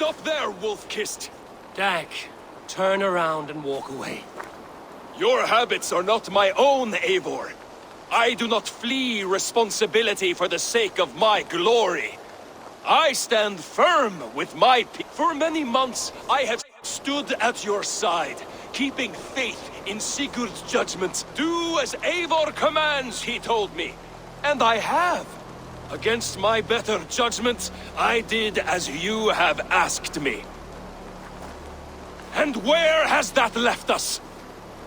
Stop there, wolf-kissed! Dag, turn around and walk away. Your habits are not my own, Eivor. I do not flee responsibility for the sake of my glory. I stand firm with my For many months, I have stood at your side, keeping faith in Sigurd's judgment. Do as Eivor commands, he told me. And I have. Against my better judgment, I did as you have asked me. And where has that left us?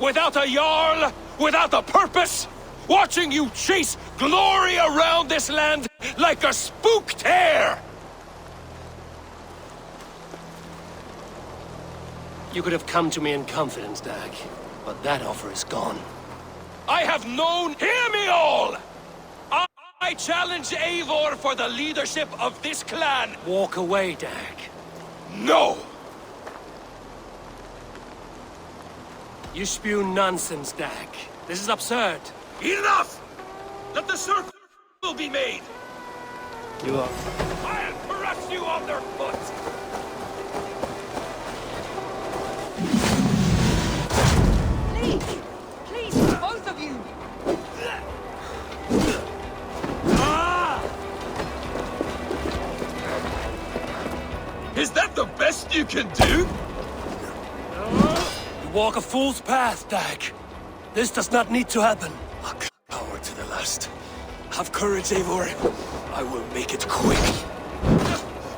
Without a Jarl? Without a purpose? Watching you chase glory around this land like a spooked hare! You could have come to me in confidence, Dag, but that offer is gone. I have known... Hear me all! I challenge Eivor for the leadership of this clan! Walk away, Dag. No! You spew nonsense, Dag. This is absurd. Enough! Let the circle be made! You are... I'll crush you underfoot! Please! Please, both of you! Is that the best you can do? You walk a fool's path, Dag. This does not need to happen. A coward to the last. Have courage, Eivor. I will make it quick.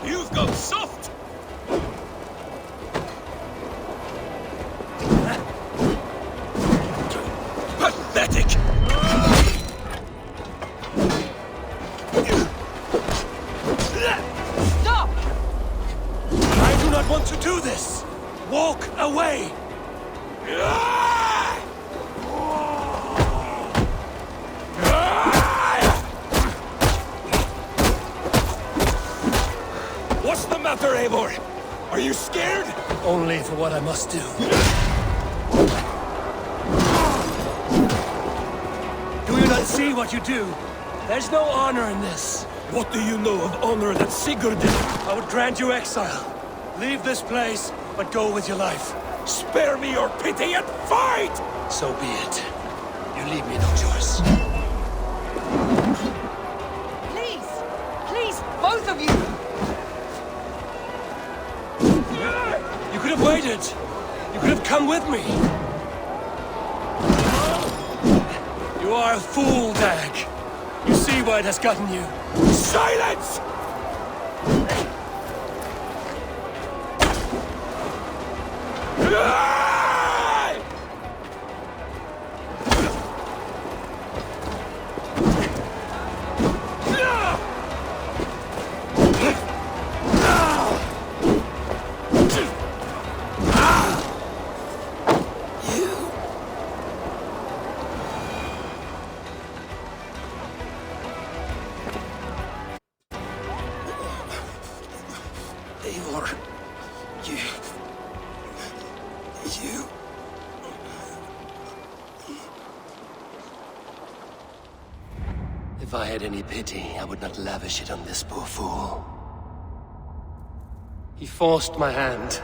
You've gone soft! Pathetic! Stop! I do not want to do this! Walk away! What's the matter, Eivor? Are you scared? Only for what I must do. Do you not see what you do? There's no honor in this. What do you know of honor that Sigurd did? I would grant you exile. Leave this place, but go with your life. Spare me your pity and fight! So be it. You leave me no choice. Please! Please, both of you! You could have waited. You could have come with me. You are a fool, Dag. You see why it has gotten you. Silence! Eivor, you... If I had any pity, I would not lavish it on this poor fool. He forced my hand.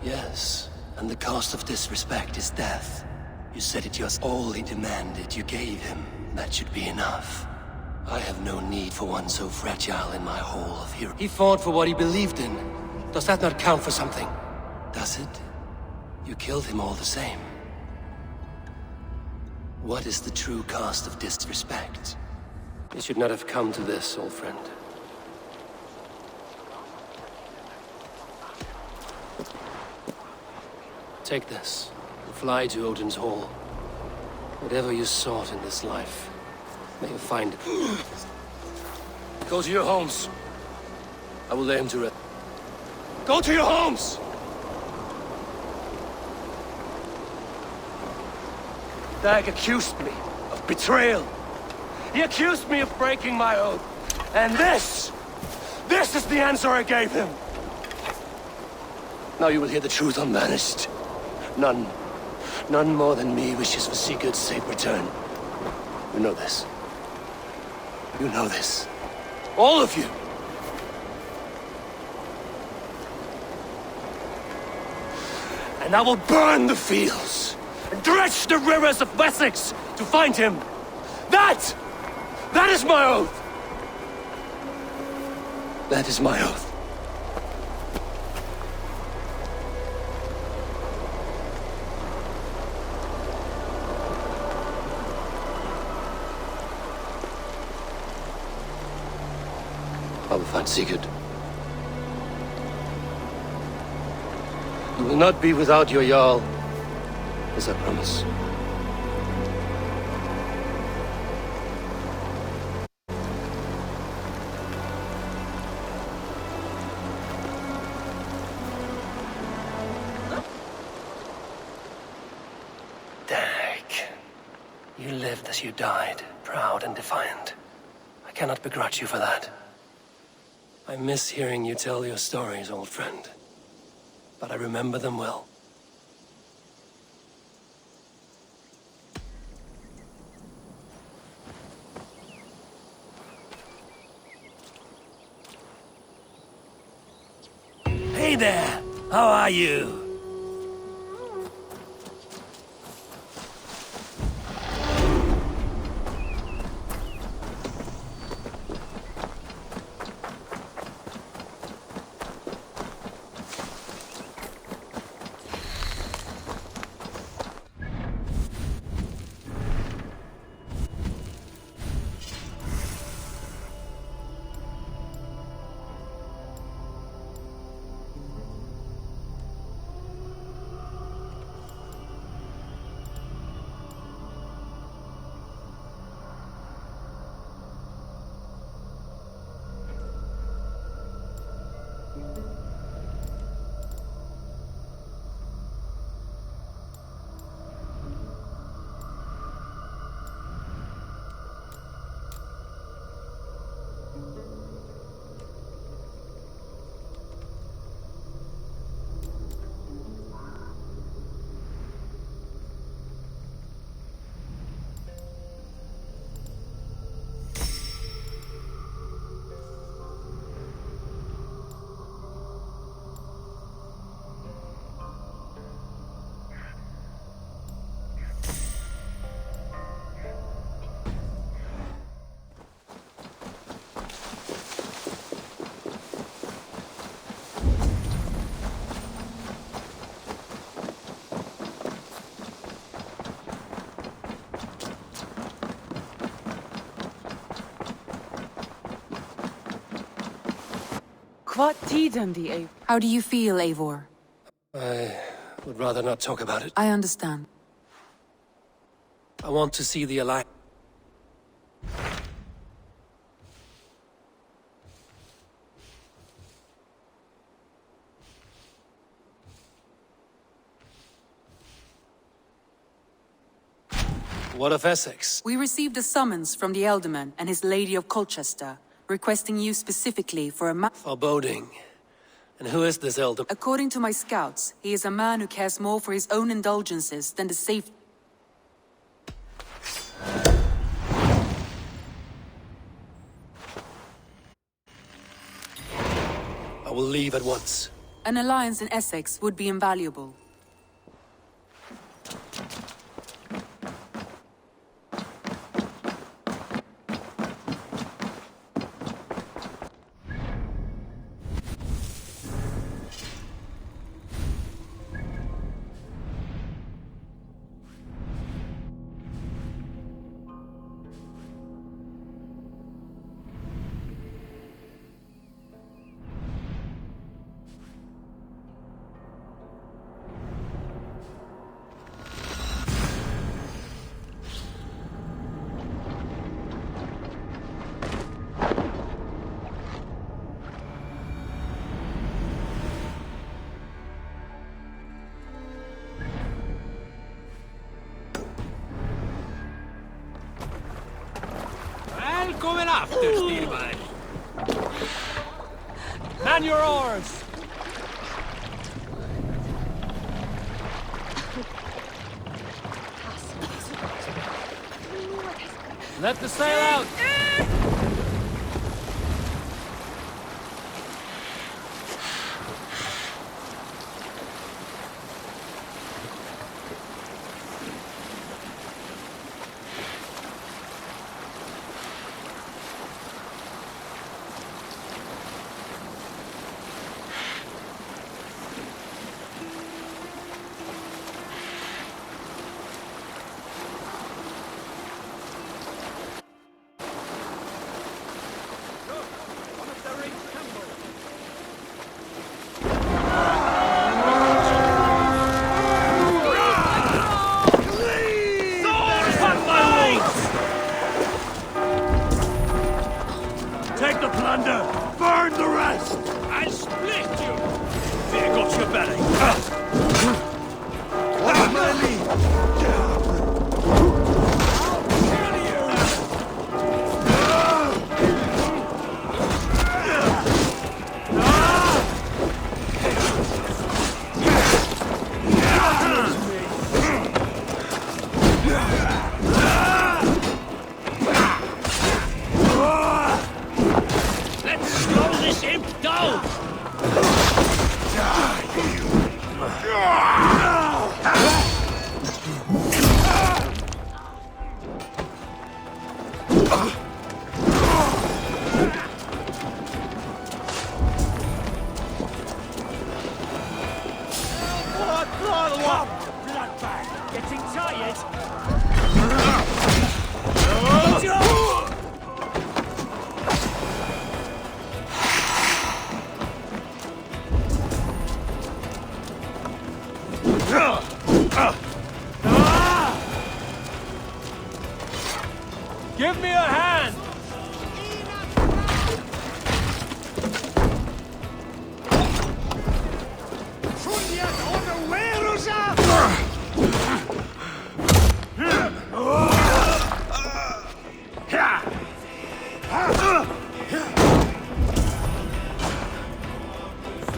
Yes, and the cost of disrespect is death. You said it yourself. All he demanded, you gave him. That should be enough. I have no need for one so fragile in my hall of hero. He fought for what he believed in. Does that not count for something? Does it? You killed him all the same. What is the true cost of disrespect? It should not have come to this, old friend. Take this, and fly to Odin's Hall. Whatever you sought in this life, may you find it. Go to your homes. I will lay him to rest. Go to your homes! Dag accused me of betrayal. He accused me of breaking my oath. And this is the answer I gave him. Now you will hear the truth unvanished. None more than me wishes for Sigurd's safe return. You know this. You know this. All of you. And I will burn the fields, and dredge the rivers of Wessex to find him. That is my oath! That is my oath. I will find Sigurd. You will not be without your Jarl, as I promise. You lived as you died, proud and defiant. I cannot begrudge you for that. I miss hearing you tell your stories, old friend. But I remember them well. Hey there! How are you? How do you feel, Eivor? I would rather not talk about it. I understand. I want to see the Alliance. What of Essex? We received a summons from the Elderman and his Lady of Colchester, requesting you specifically for a Foreboding. And who is this elder? According to my scouts, he is a man who cares more for his own indulgences than the safety. I will leave at once. An alliance in Essex would be invaluable. Välkommen after, Styrman! Man your oars! Let the sail out! Bloodbath! Getting tired? Give me a hand!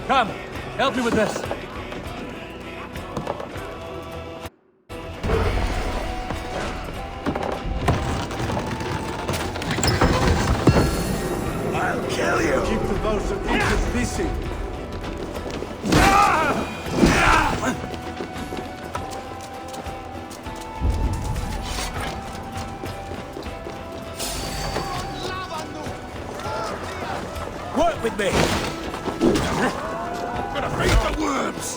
Come, help me with this. I'll kill you! Keep the boats of Egypt busy. Work with me! Gonna feed the worms!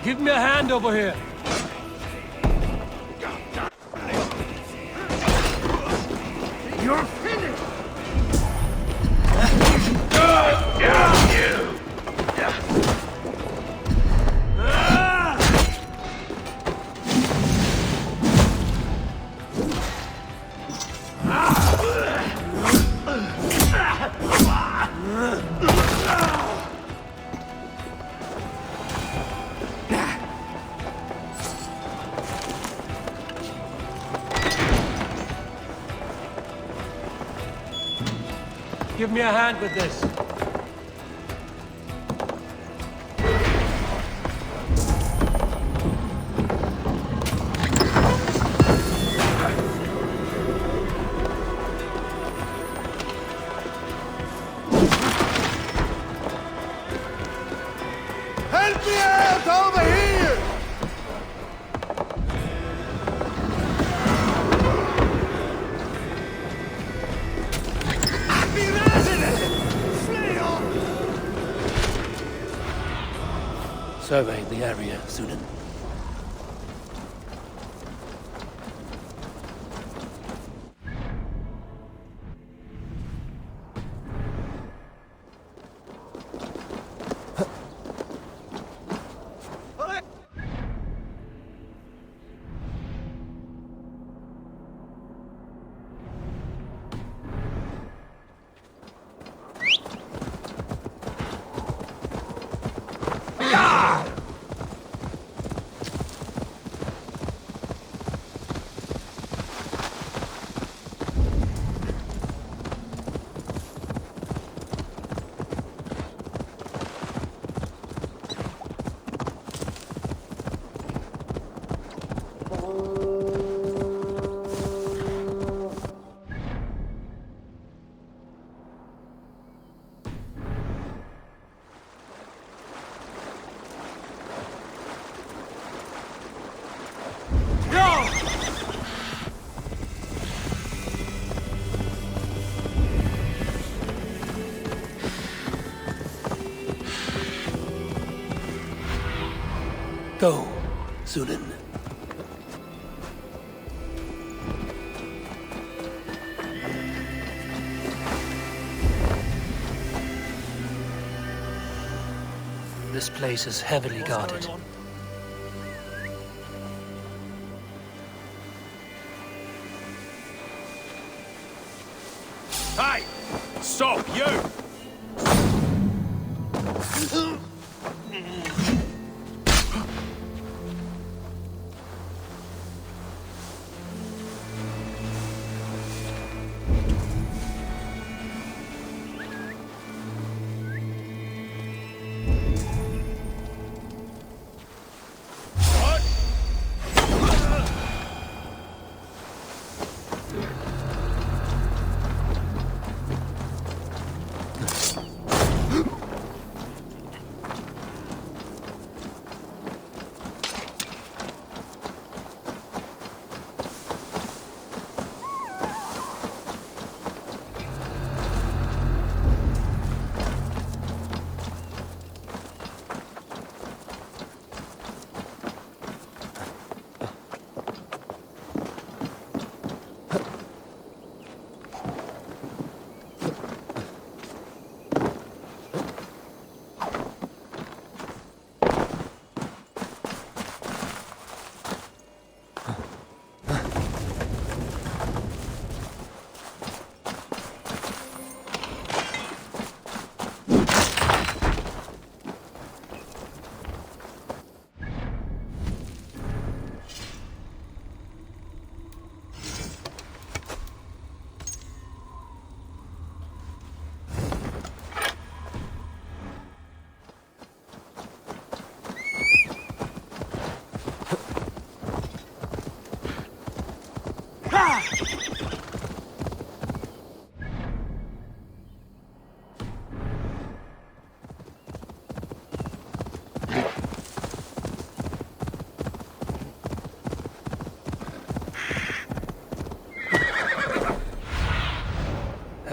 Give me a hand over here. You're finished! Give me a hand with this. Help me out over here! Survey the area, Sunan. Go, Sunan. This place is heavily guarded. Hey! Stop, you!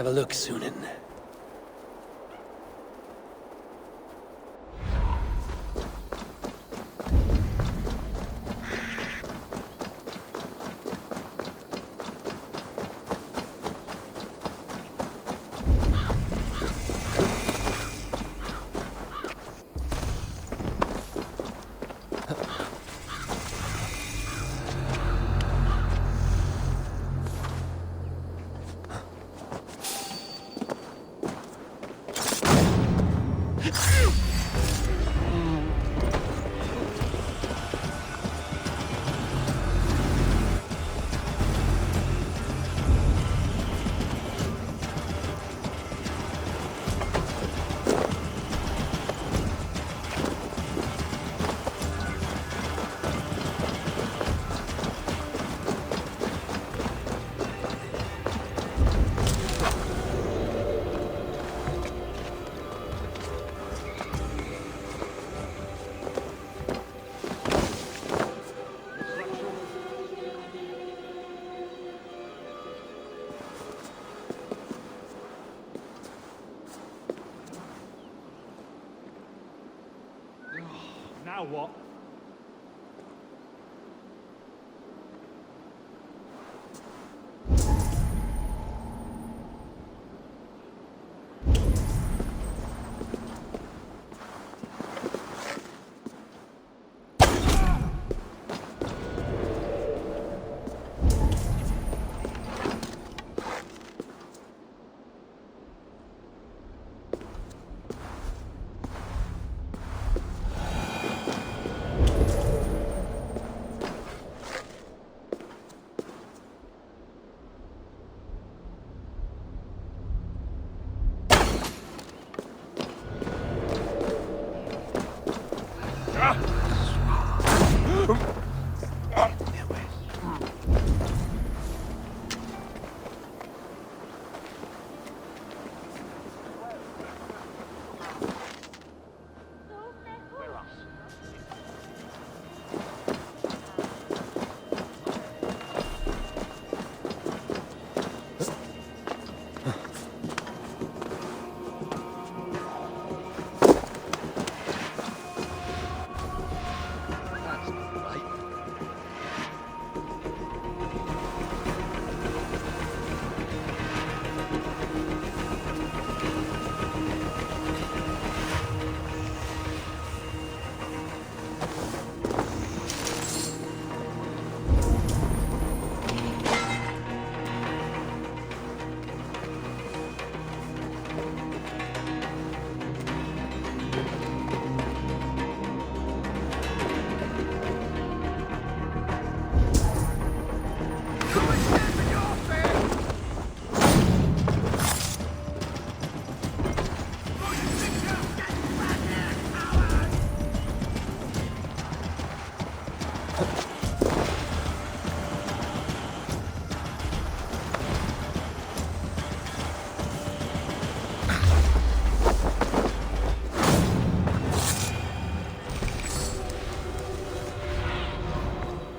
have a look, Sunan. Now what?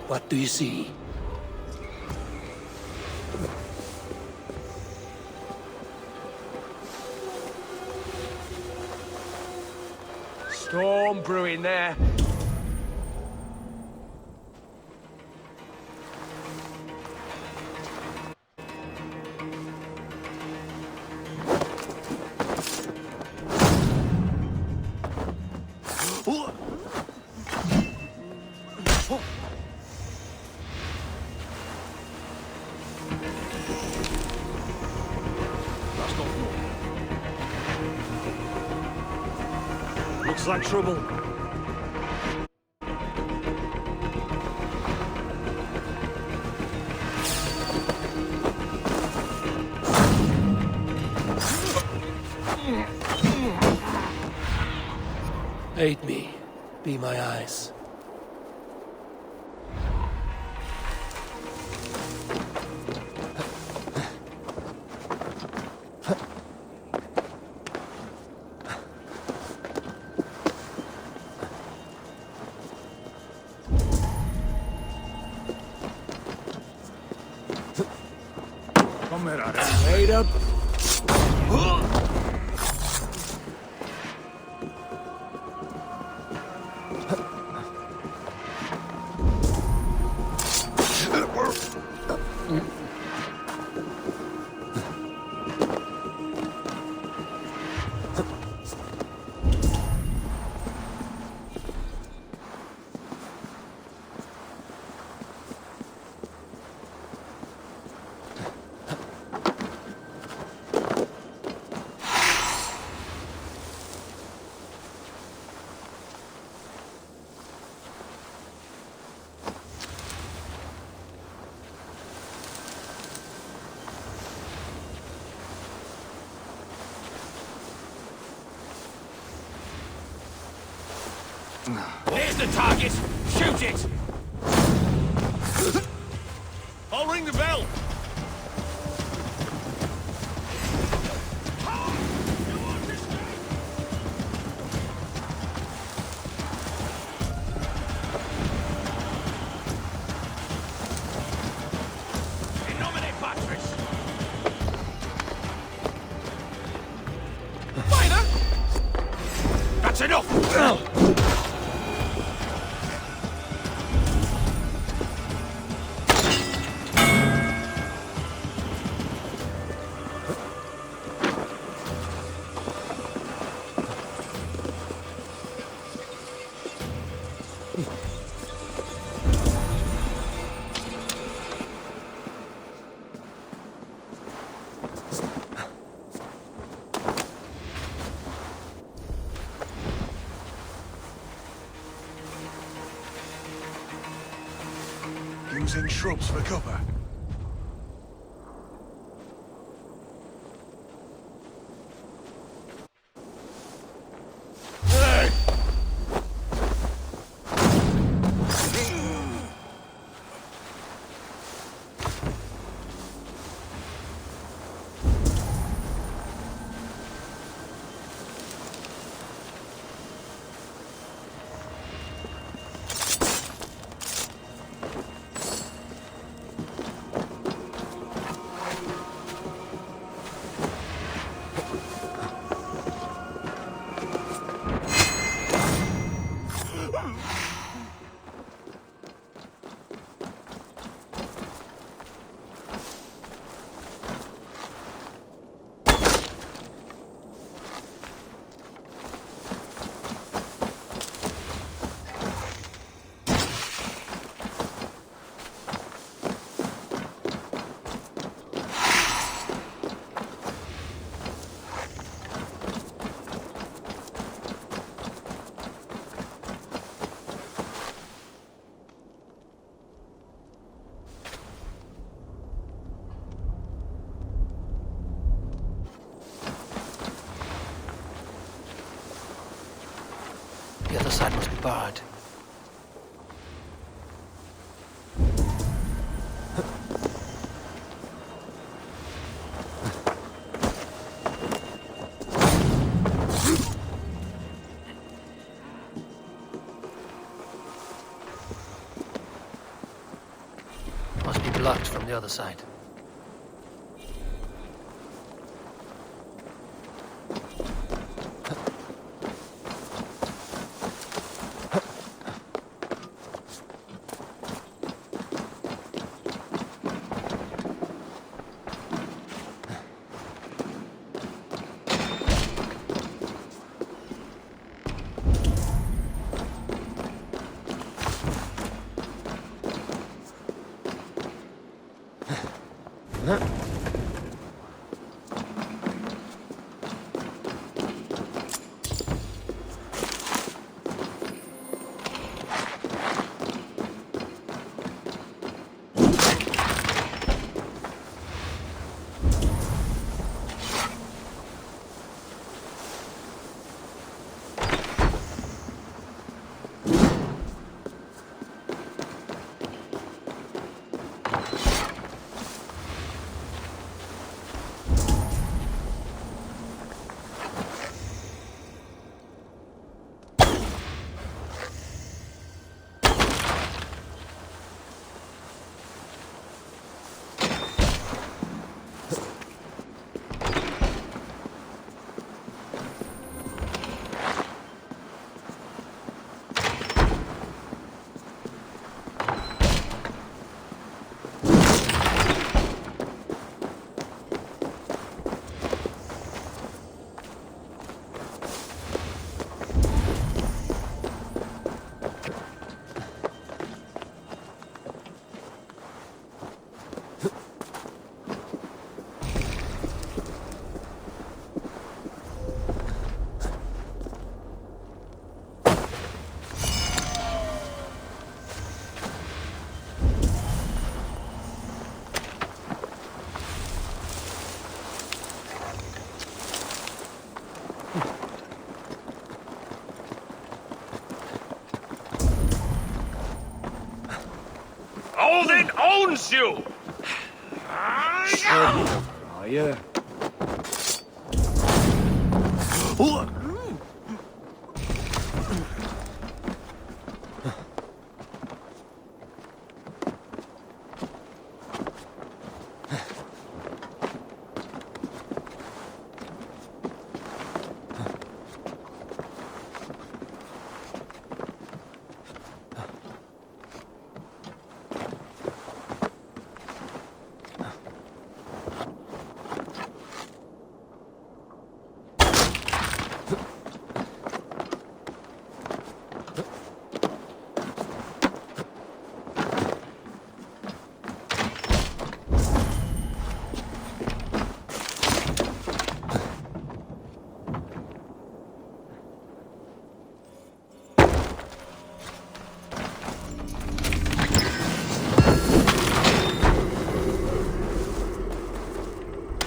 What do you see? Storm brewing there. Looks like trouble. Aid me. Be my eyes. Come here, Wait up. There's the target! Shoot it! I'll ring the bell! That's enough! Using shrubs for cover. The other side must be barred. Must be blocked from the other side. owns you! Oh, yeah.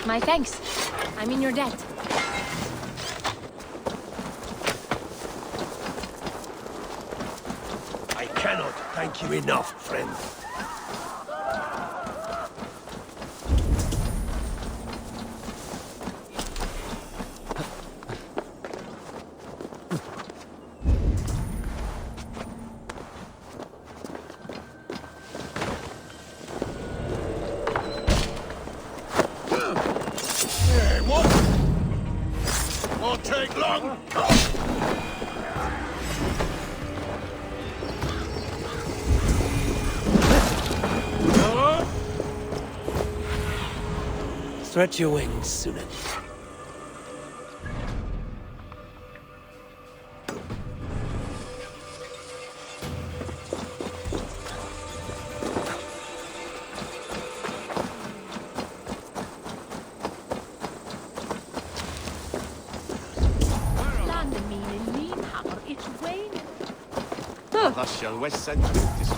My thanks. I'm in your debt. I cannot thank you enough, friend. Won't take long. Stretch your wings, Sunan. Thus shall West Central destroy.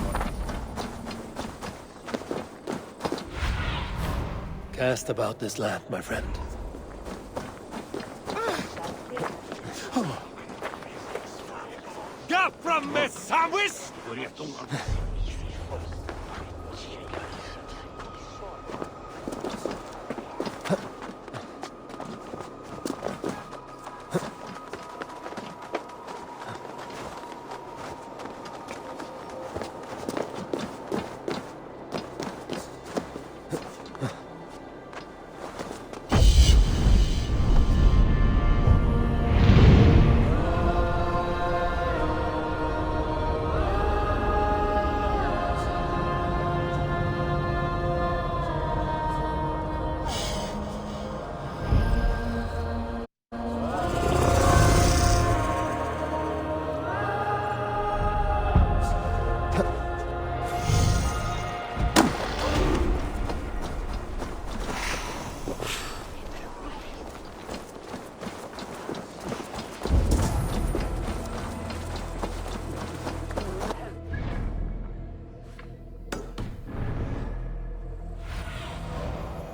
Cast about this land, my friend. Get from me, sandwich!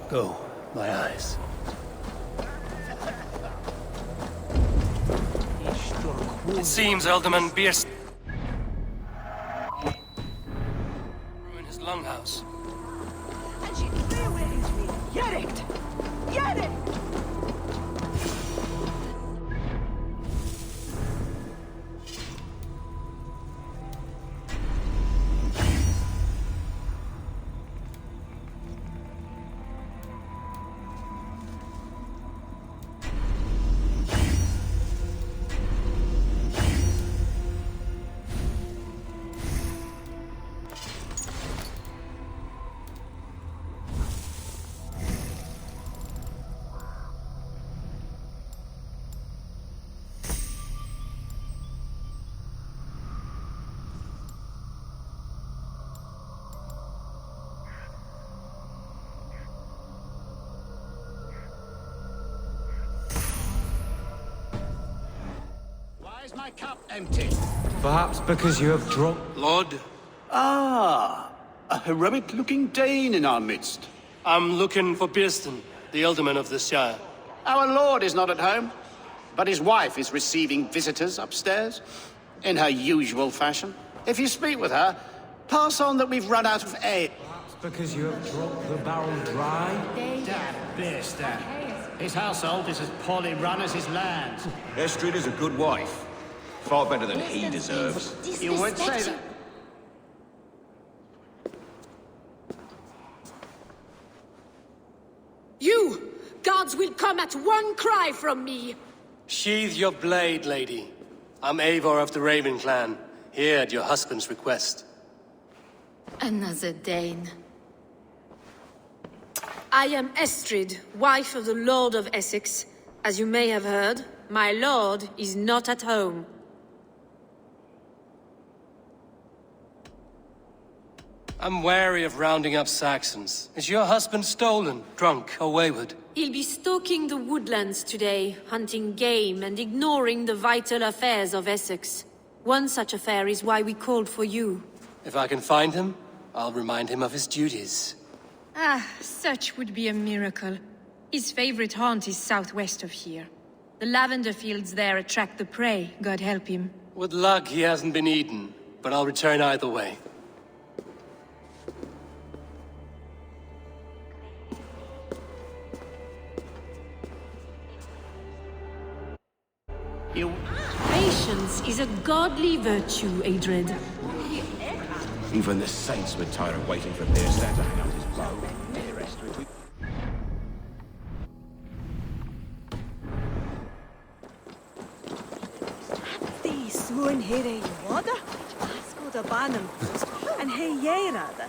Go, my eyes. It seems Alderman Bierce in his longhouse. And she clear wins me. Get it! Get it! Is my cup empty? Perhaps because you have drunk... Lord, Ah, a heroic-looking Dane in our midst. I'm looking for Biersten, the Alderman of the Shire. Our lord is not at home, but his wife is receiving visitors upstairs, in her usual fashion. If you speak with her, pass on that we've run out of ale. because you have drunk the barrel dry? Damn bastard. His household is as poorly run as his land. Estrid is a good wife. Far better than he deserves. You would say that. You! Gods will come at one cry from me! Sheathe your blade, lady. I'm Eivor of the Raven clan, here at your husband's request. Another Dane. I am Estrid, wife of the Lord of Essex. As you may have heard, my lord is not at home. I'm wary of rounding up Saxons. Is your husband stolen, drunk, or wayward? He'll be stalking the woodlands today, hunting game and ignoring the vital affairs of Essex. One such affair is why we called for you. If I can find him, I'll remind him of his duties. Ah, such would be a miracle. His favorite haunt is southwest of here. The lavender fields there attract the prey, God help him. With luck, he hasn't been eaten, but I'll return either way. Patience is a godly virtue, Adred. Even the saints would tire of waiting for Beerstand to hang out his bow. Die swoon here in water. Asko de banen. En hey jij raden.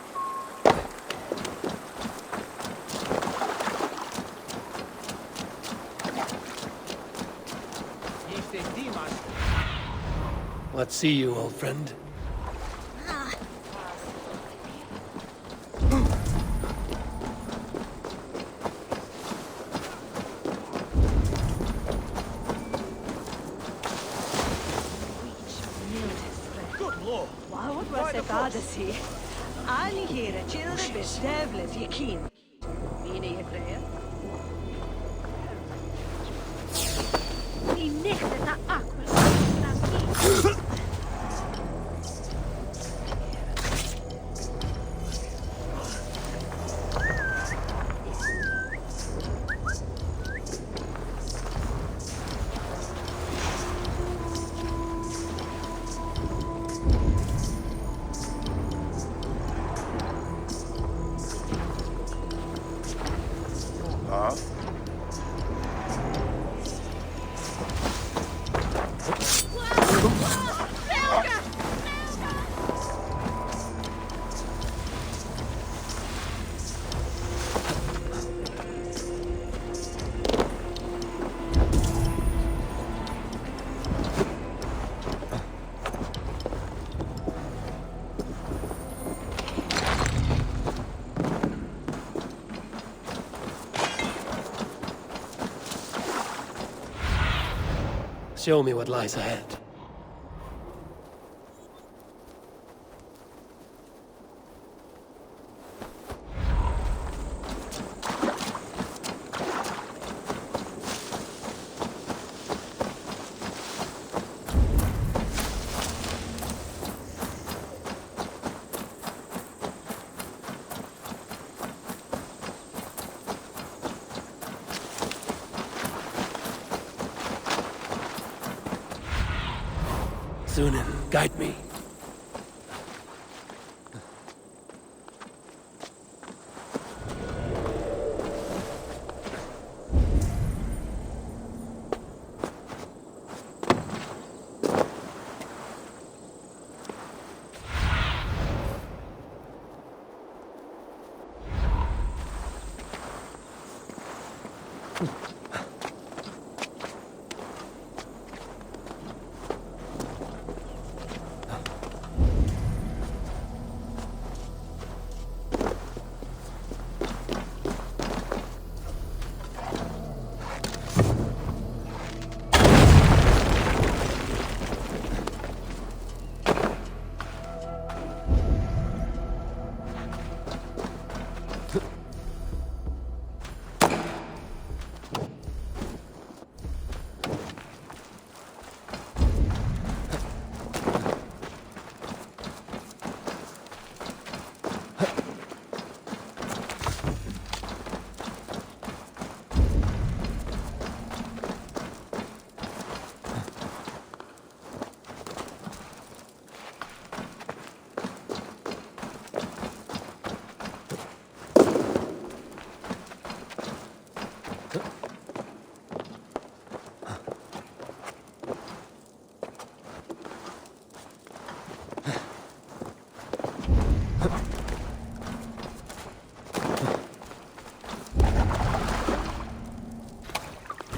What see you, old friend? Wat was het odyssey? Alle heren children bedevlet je kien. Mine je kreeg? Die nichte na aquas. Show me what lies ahead. Sunan, guide me.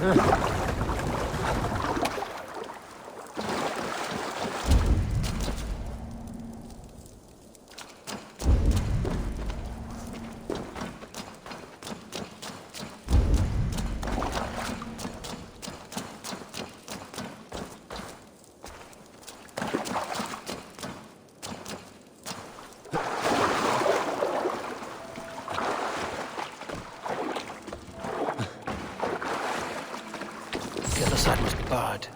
The other side must be barred.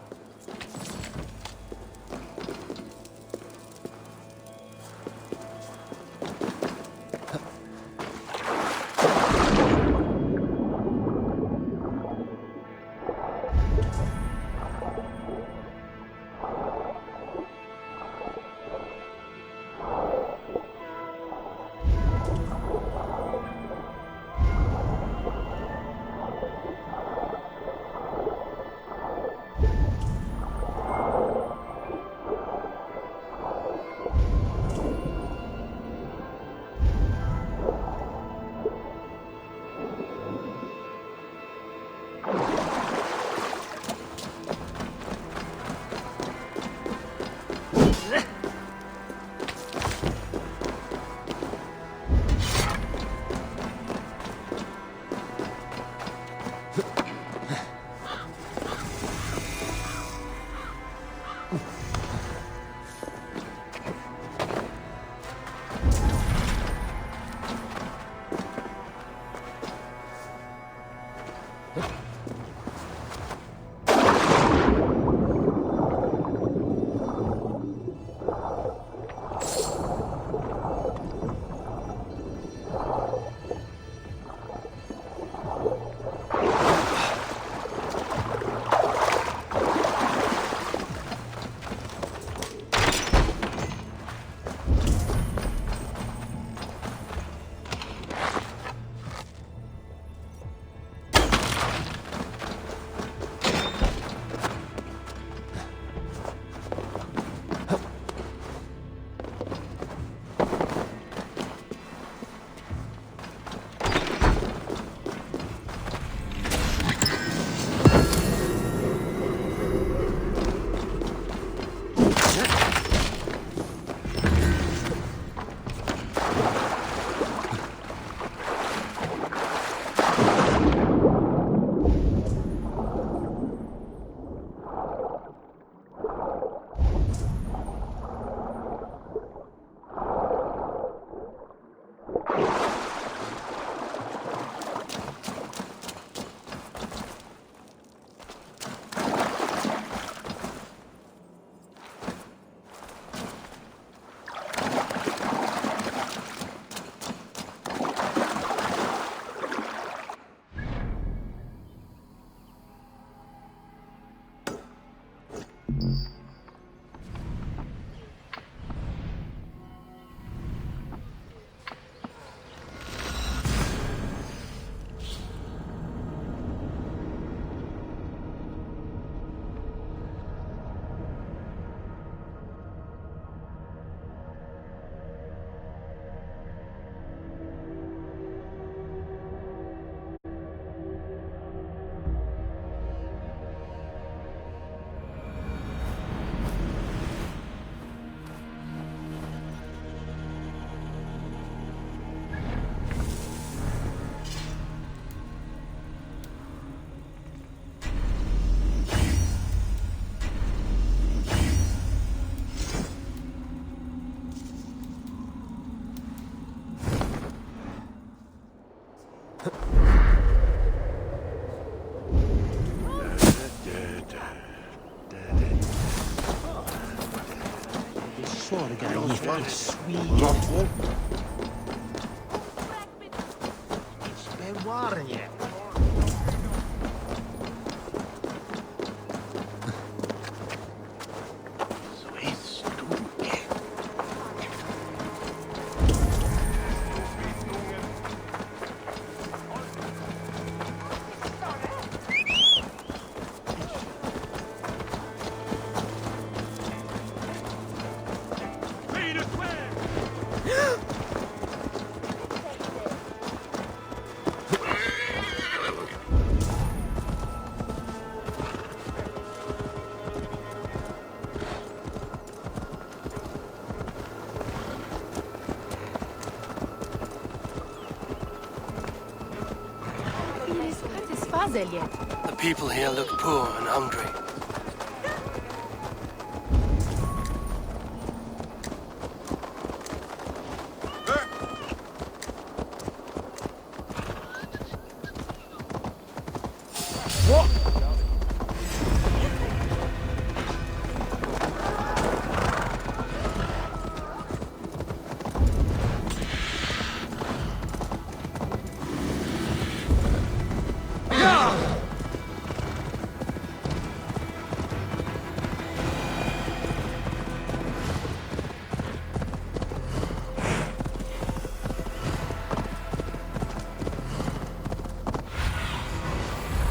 The people here look poor and hungry.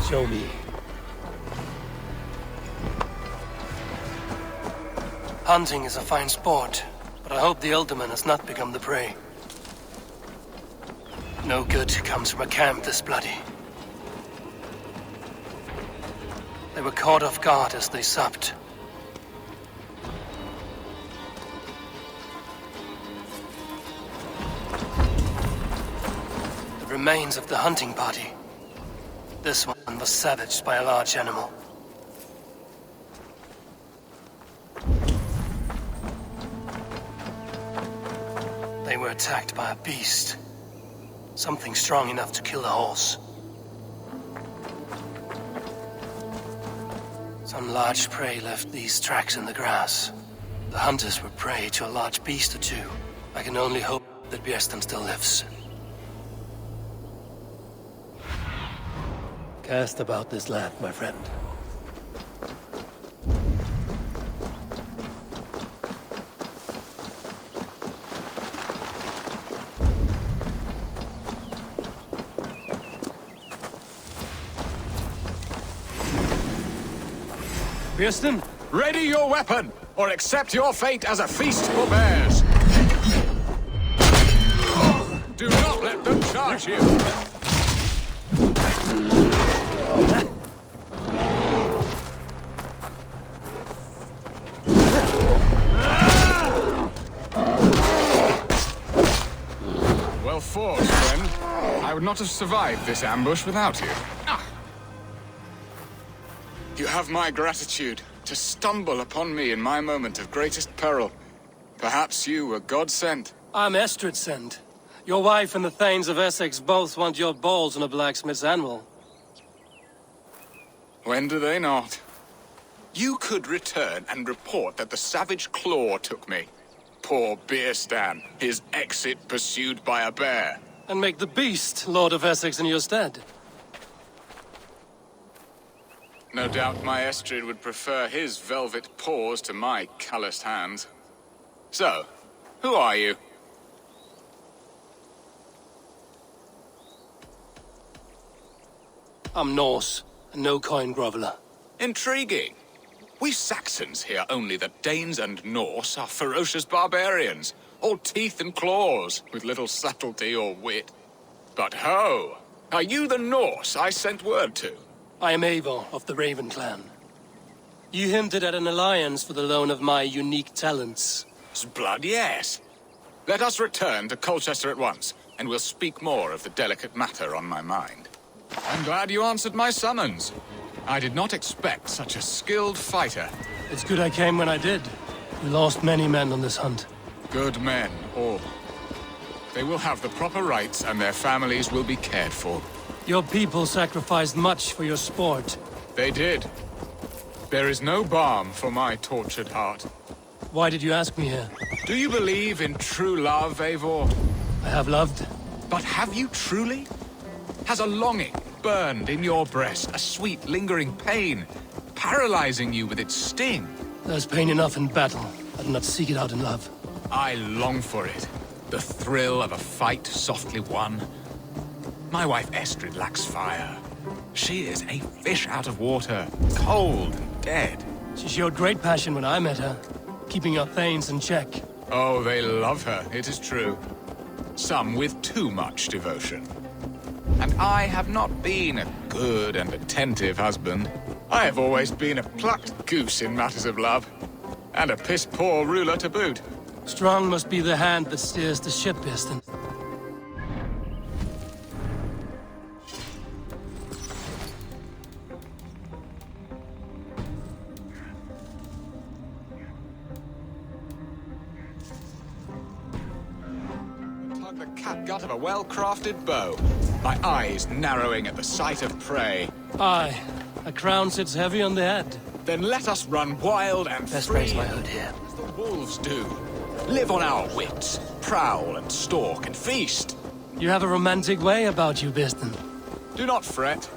Show me. Hunting is a fine sport, but I hope the Elderman has not become the prey. No good comes from a camp this bloody. They were caught off guard as they supped. The remains of the hunting party. This one was savaged by a large animal. They were attacked by a beast. Something strong enough to kill a horse. Some large prey left these tracks in the grass. The hunters were prey to a large beast or two. I can only hope that Björsten still lives. Cast about this land, my friend. Björsten? Ready your weapon, or accept your fate as a feast for bears. Do not let them charge you. Well fought, friend. I would not have survived this ambush without you. You have my gratitude to stumble upon me in my moment of greatest peril. Perhaps you were God-sent. I'm Estrid sent. Your wife and the Thanes of Essex both want your balls on a blacksmith's anvil. When do they not? You could return and report that the savage Claw took me. Poor Björsten, his exit pursued by a bear. And make the beast Lord of Essex in your stead. No doubt my Estrid would prefer his velvet paws to my calloused hands. So, who are you? I'm Norse, a no-coin groveler. Intriguing. We Saxons hear only that Danes and Norse are ferocious barbarians, all teeth and claws, with little subtlety or wit. But ho! Are you the Norse I sent word to? I am Eivor of the Raven clan. You hinted at an alliance for the loan of my unique talents. Blood, yes. Let us return to Colchester at once, and we'll speak more of the delicate matter on my mind. I'm glad you answered my summons. I did not expect such a skilled fighter. It's good I came when I did. We lost many men on this hunt. Good men, all. They will have the proper rights, and their families will be cared for. Your people sacrificed much for your sport. They did. There is no balm for my tortured heart. Why did you ask me here? Do you believe in true love, Eivor? I have loved. But have you truly? Has a longing burned in your breast, a sweet, lingering pain, paralyzing you with its sting? There's pain enough in battle. I do not seek it out in love. I long for it. The thrill of a fight softly won. My wife Estrid lacks fire. She is a fish out of water, cold and dead. She showed great passion when I met her, keeping our Thanes in check. Oh, they love her, it is true. Some with too much devotion. And I have not been a good and attentive husband. I have always been a plucked goose in matters of love. And a piss-poor ruler to boot. Strong must be the hand that steers the ship, Björsten. catgut of a well-crafted bow. My eyes narrowing at the sight of prey. Aye, a crown sits heavy on the head. Then let us run wild and Best free raise my hood here. as the wolves do. Live on our wits, prowl and stalk and feast. You have a romantic way about you, Biston. Do not fret.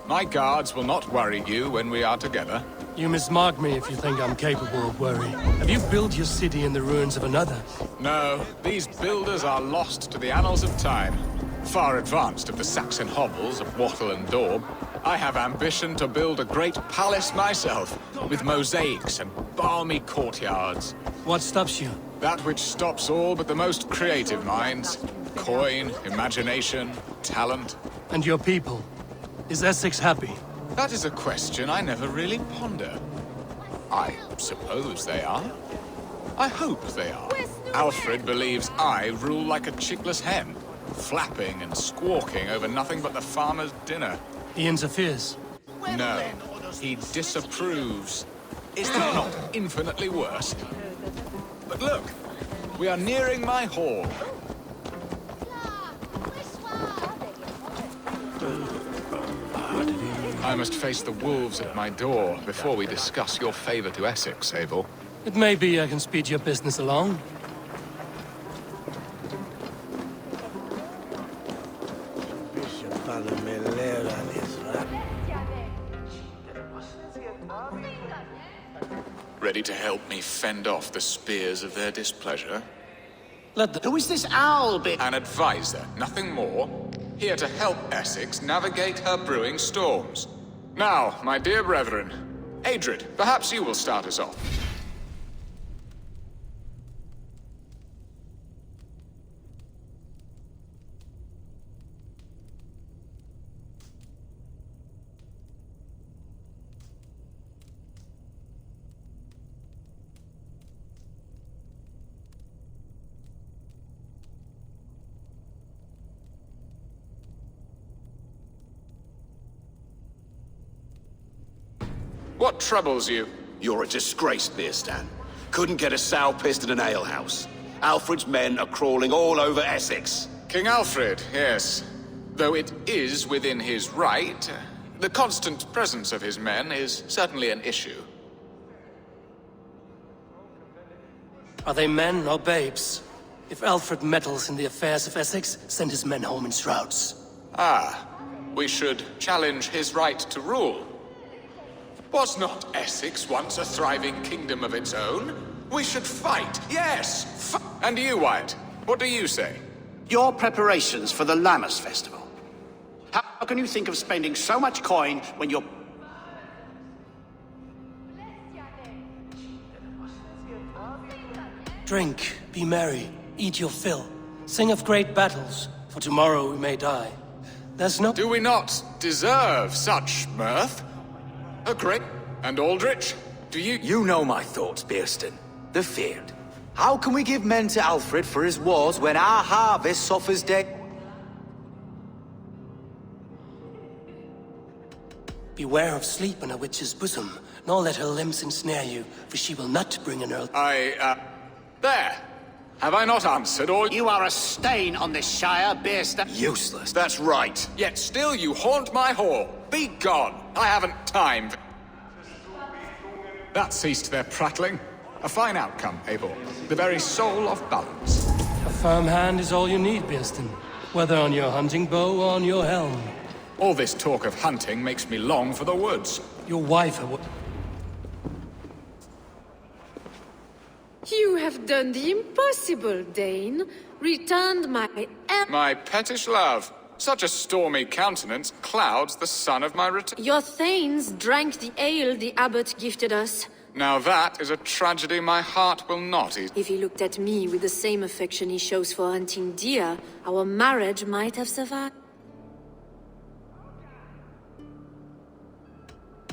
My guards will not worry you when we are together. You mismark me if you think I'm capable of worry. Have you built your city in the ruins of another? No, these builders are lost to the annals of time. Far advanced of the Saxon hovels of Wattle and Daub, I have ambition to build a great palace myself, with mosaics and balmy courtyards. What stops you? That which stops all but the most creative minds. Coin, imagination, talent. And your people? Is Essex happy? That is a question I never really ponder. I suppose they are. I hope they are. Alfred believes I rule like a chickless hen, flapping and squawking over nothing but the farmer's dinner. He interferes. No, he disapproves. Is that not infinitely worse? But look, we are nearing my hall. I must face the wolves at my door before we discuss your favor to Essex, Abel. It may be I can speed your business along. Ready to help me fend off the spears of their displeasure? Who is this owl bit? An advisor, nothing more. Here to help Essex navigate her brewing storms. Now, my dear brethren, Adrid, perhaps you will start us off. What troubles you? You're a disgrace, Beerstan. Couldn't get a sow pissed in an alehouse. Alfred's men are crawling all over Essex. King Alfred, yes. Though it is within his right, the constant presence of his men is certainly an issue. Are they men or babes? If Alfred meddles in the affairs of Essex, send his men home in shrouds. Ah, we should challenge his right to rule. Was not Essex once a thriving kingdom of its own? We should fight, yes! And you, Wyatt, what do you say? Your preparations for the Lammas Festival. How can you think of spending so much coin when you're... Drink, be merry, eat your fill. Sing of great battles, for tomorrow we may die. There's no... Do we not deserve such mirth? A great... And Aldrich, do you... You know my thoughts, Beerston. The feared. How can we give men to Alfred for his wars when our harvest suffers dead? Beware of sleep in a witch's bosom, nor let her limbs ensnare you, for she will not bring an earl... There! Have I not answered all... You are a stain on this shire, Beerstan. Useless. That's right. Yet still you haunt my hall. Be gone. I haven't time. That ceased their prattling. A fine outcome, Abel. The very soul of balance. A firm hand is all you need, Beerston. Whether on your hunting bow or on your helm. All this talk of hunting makes me long for the woods. Your wife... You have done the impossible, Dane. Returned my... My pettish love. Such a stormy countenance clouds the sun of my return. Your thanes drank the ale the abbot gifted us. Now that is a tragedy my heart will not eat. If he looked at me with the same affection he shows for hunting deer, our marriage might have survived.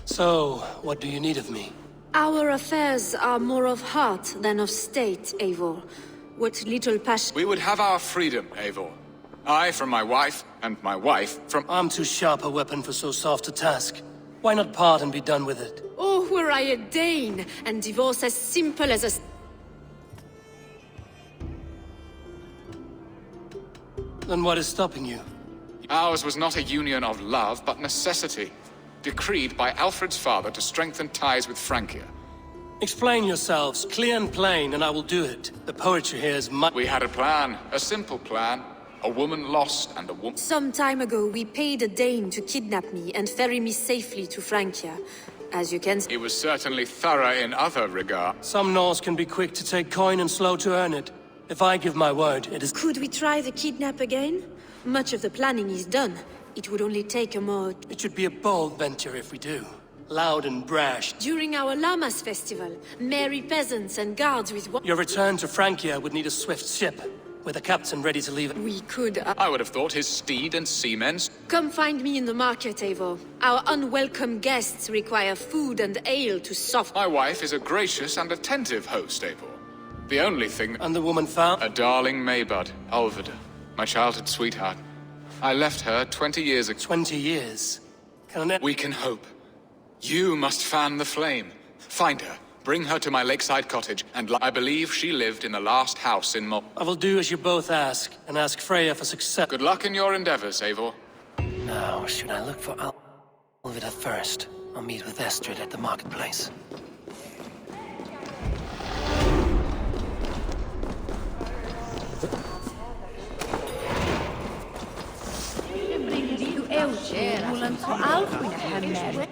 So, what do you need of me? Our affairs are more of heart than of state, Eivor. What little passion... We would have our freedom, Eivor. I from my wife, and my wife from... I'm too sharp a weapon for so soft a task. Why not part and be done with it? Oh, were I a Dane, and divorce as simple as a... Then what is stopping you? Ours was not a union of love, but necessity. Decreed by Alfred's father to strengthen ties with Francia. Explain yourselves, clear and plain, and I will do it. The poetry here is much. We had a plan, a simple plan. A woman lost and a woman... Some time ago, we paid a Dane to kidnap me and ferry me safely to Francia. As you can see... He was certainly thorough in other regards. Some Norse can be quick to take coin and slow to earn it. If I give my word, it is... Could we try the kidnap again? Much of the planning is done. It would only take a more... It should be a bold venture if we do. Loud and brash. During our Llamas festival, merry peasants and guards with... Your return to Francia would need a swift ship, with a captain ready to leave it. We could... I would have thought his steed and seamen... Come find me in the market, Eivor. Our unwelcome guests require food and ale to soften... My wife is a gracious and attentive host, Eivor. The only thing... And the woman found? A darling Maybud, Ulvida. My childhood sweetheart. I left her 20 years ago. 20 years? We can hope. You must fan the flame. Find her. Bring her to my lakeside cottage, and I believe she lived in the last house in I will do as you both ask, and ask Freya for success. Good luck in your endeavors, Eivor. Now, should I look for Ulvida first? I'll meet with Estrid at the marketplace. Eu, Alfred,